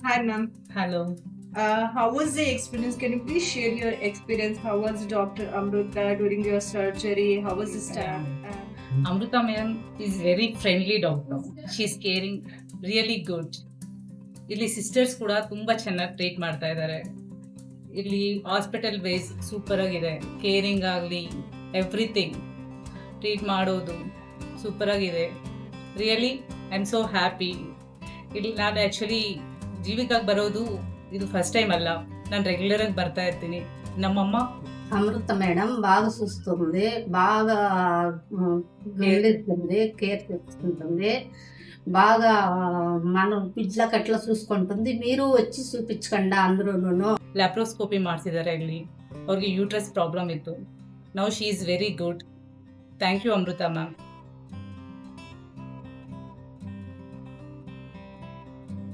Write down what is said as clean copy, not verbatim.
Hi, ma'am. Hello. How was the experience? Can you please share your experience? How was Dr. Amrita during your surgery? How was the staff? Amrita ma'am is very friendly doctor. She's caring really good. ಇಲ್ಲಿ sisters ಕೂಡ ತುಂಬಾ ಚೆನ್ನಾಗಿ treat ಮಾಡ್ತಾ ಇದ್ದಾರೆ. ಇಲ್ಲಿ hospital base super ಆಗಿದೆ. Caring ಆಗಲಿ everything treat ಮಾಡೋದು ಸೂಪರ್ ಆಗಿದೆ. Really I am so happy. ಇಲ್ಲಿ ನಾನು ಆ್ಯಕ್ಚುಲಿ ಜೀವಿಕಾಗಿ ಬರೋದು ಇದು ఫస్ట్ టైం అಲ್ಲ. ನಾನು రెగ్యులర్‌గా ಬರ್ತಾ ఇర్ತೀನಿ. నమ్మమ్మ అమృత మేడం బాగా చూస్తుంది, బాగా గమనిస్తుంది, కేర్ తీసుకుంటుంది, బాగా మనం పిల్లలకి ఎట్లా చూసుకుంటుంది. మీరు వచ్చి చూపించకండి అందరూను. ಲ್ಯಾಪ್ರೋಸ್ಕೋಪಿ ಮಾಡಿಸಿದ್ದಾರೆ ಇಲ್ಲಿ. ಅವ್ರಿಗೆ ಯೂಟ್ರಸ್ ಪ್ರಾಬ್ಲಮ್ ಇತ್ತು. Now she is very good. Thank you Amrita ma'am.